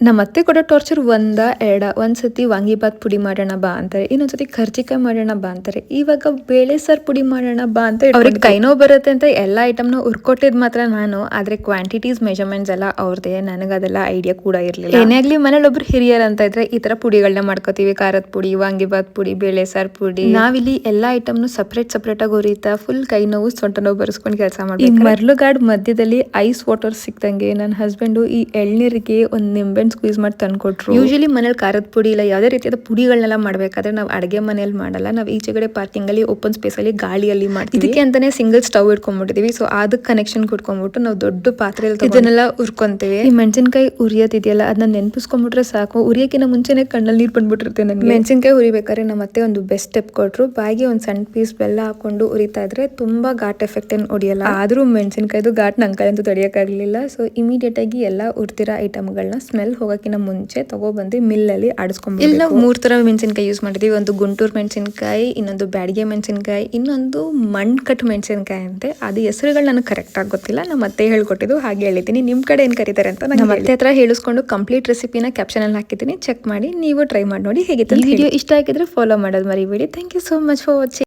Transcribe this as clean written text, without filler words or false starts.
ನಮ್ಮ ಅತ್ತೆ ಕೊಡೋ ಟಾರ್ಚರ್ ಒಂದ್ಸತಿ ವಾಂಗಿಬಾತ್ ಪುಡಿ ಮಾಡೋಣ ಬಾ ಅಂತಾರೆ, ಇನ್ನೊಂದ್ಸತಿ ಕರ್ಜಿಕಾಯಿ ಮಾಡೋಣ ಬಾ ಅಂತಾರೆ, ಇವಾಗ ಬೇಳೆ ಸಾರು ಪುಡಿ ಮಾಡೋಣ ಬಾ ಅಂತ ಅವ್ರಿಗೆ ಕೈನೋ ಬರುತ್ತೆ ಅಂತ ಎಲ್ಲಾ ಐಟಮ್ನ ಉರ್ಕೊಟ್ಟಿದ್ ಮಾತ್ರ ನಾನು. ಆದ್ರೆ ಕ್ವಾಂಟಿಟೀಸ್ ಮೆಜರ್ಮೆಂಟ್ಸ್ ಎಲ್ಲ ಅವ್ರದೇ, ನನಗೆ ಅದೆಲ್ಲ ಐಡಿಯಾ ಕೂಡ ಇರ್ಲಿಲ್ಲ. ಏನೇ ಆಗ್ಲಿ ಮನೇಲಿ ಒಬ್ರು ಹಿರಿಯರ್ ಅಂತ ಇದ್ರೆ ಈ ತರ ಪುಡಿಗಳನ್ನ ಮಾಡ್ಕೋತೀವಿ. ಖಾರದ ಪುಡಿ, ವಾಂಗಿಬಾತ್ ಪುಡಿ, ಬೇಳೆ ಸಾರು ಪುಡಿ. ನಾವಿಲ್ಲಿ ಎಲ್ಲಾ ಐಟಮ್ನು ಸಪ್ರೇಟ್ ಆಗಿ ಉರಿತಾ ಫುಲ್ ಕೈ ನೋವು ಸೊಂಟ ನೋವು ಬರ್ಸ್ಕೊಂಡು ಕೆಲಸ ಮಾಡ್ತೀವಿ. ಈ ಮರ್ಲುಗಾಡ್ ಮಧ್ಯದಲ್ಲಿ ಐಸ್ ವಾಟರ್ ಸಿಕ್ದಂಗೆ ನನ್ನ ಹಸ್ಬೆಂಡ್ ಈ ಎಳ್ನೀರಿಗೆ ಒಂದ್ ನಿಂಬೆ ಸ್ಕ್ವೀಸ್ ಮಾಡಿ ತಂದ್ಕೊಟ್ರು. ಯೂಶಲಿ ಮನೇಲಿ ಖಾರದ ಪುಡಿ ಇಲ್ಲ ಯಾವುದೇ ರೀತಿಯಾದ ಪುಡಿಗಳನ್ನೆಲ್ಲ ಮಾಡ್ಬೇಕಾದ್ರೆ ನಾವು ಅಡುಗೆ ಮನೇಲಿ ಮಾಡಲ್ಲ. ನಾವು ಈಚೆಗಡೆ ಪಾರ್ಕಿಂಗ್ ಅಲ್ಲಿ ಓಪನ್ ಸ್ಪೇಸ್ ಅಲ್ಲಿ ಗಾಳಿಯಲ್ಲಿ ಮಾಡ್ತೀವಿ. ಇದಕ್ಕೆ ಅಂತಾನೆ ಸಿಂಗಲ್ ಸ್ಟವ್ ಇಟ್ಕೊಂಡ್ಬಿಟ್ಟಿದೀವಿ. ಸೊ ಅದಕ್ಕೆ ಕನೆಕ್ಷನ್ ಕೊಟ್ಕೊಂಡ್ಬಿಟ್ಟು ನಾವು ದೊಡ್ಡ ಪಾತ್ರೆಯಲ್ಲಿ ಇದನ್ನೆಲ್ಲ ಉರ್ಕೊಂತೀವಿ. ಈ ಮೆಣಸಿನಕಾಯಿ ಉರಿಯೋದಿದೆಯಲ್ಲ ಅದನ್ನ ನೆನಪಿಸ್ಕೊಂಡ್ಬಿಟ್ರೆ ಸಾಕು. ಉರಿಯಕ್ಕಿಂತ ಮುಂಚೆನೆ ಕಣ್ಣಲ್ಲಿ ನೀರು ಬಂದ್ಬಿಟ್ಟಿರುತ್ತೆ ನನಗೆ. ಮೆಣಸಿನಕಾಯಿ ಉರಿಬೇಕಾದ್ರೆ ನಮ್ಮ ಅತ್ತೆ ಒಂದು ಬೆಸ್ಟ್ ಸ್ಟೆಪ್ ಕೊಟ್ರು. ಬಾಯಿಗೆ ಒಂದು ಸಣ್ಣ ಪೀಸ್ ಬೆಲ್ಲ ಹಾಕೊಂಡು ಉರಿತಾ ಇದ್ರೆ ತುಂಬಾ ಘಾಟ್ ಎಫೆಕ್ಟ್ ಏನು ಹೊಡಿಯಲ್ಲ. ಆದ್ರೂ ಮೆಣಸಿನಕಾಯ್ದು ಘಾಟ್ ನನ್ನ ಕೈಯಂತೂ ತಡೆಯಕ್ಕಾಗ್ಲಿಲ್ಲ. ಸೊ ಇಮಿಡಿಯೇಟ್ ಆಗಿ ಎಲ್ಲ ಉರ್ತಿರೋ ಐಟಮ್ಗಳನ್ನ ಸ್ಮೆಲ್ ಹೋಗಕ್ಕಿಂತ ಮುಂಚೆ ತಗೊಬಂದು ಮಿಲ್ಲಲ್ಲಿ ಆಡಿಸ್ಕೊಂಡ್ಬಿಟ್ಟು. ಇಲ್ಲಿ ನಾವು 3 ತರ ಮೆಣಸಿನಕಾಯಿ ಯೂಸ್ ಮಾಡಿದೀವಿ. ಒಂದು ಗುಂಟೂರು ಮೆಣಸಿನಕಾಯಿ, ಇನ್ನೊಂದು ಬ್ಯಾಡಗೆ ಮೆಣಸಿನಕಾಯಿ, ಇನ್ನೊಂದು ಮಣ್ಕಟ್ ಮೆಣಸಿನಕಾಯಿ ಅಂತೆ. ಅದು ಹೆಸರುಗಳು ನನಗೆ ಕರೆಕ್ಟ್ ಆಗಿ ಗೊತ್ತಿಲ್ಲ, ನಮ್ಮ ಅತ್ತೆ ಹೇಳ್ಕೊಟ್ಟಿದ್ದು ಹಾಗೆ ಹೇಳಿದ್ದೀನಿ. ನಿಮ್ ಕಡೆ ಏನ್ ಕರೀತಾರೆ ಅಂತ ನಮ್ಮ ಅತ್ತೆ ಹತ್ರ ಹೇಳಿಸ್ಕೊಂಡು ಕಂಪ್ಲೀಟ್ ರೆಸಿಪಿನ ಕ್ಯಾಪ್ಷನ್ ಅಲ್ಲಿ ಹಾಕಿದ್ದೀನಿ, ಚೆಕ್ ಮಾಡಿ ನೀವು ಟ್ರೈ ಮಾಡಿ ನೋಡಿ ಹೇಗಿತ್ತು. ವಿಡಿಯೋ ಇಷ್ಟ ಆಗಿದ್ರೆ ಫಾಲೋ ಮಾಡೋದು ಮರಿಬೇಡಿ. Thank you so much for watching.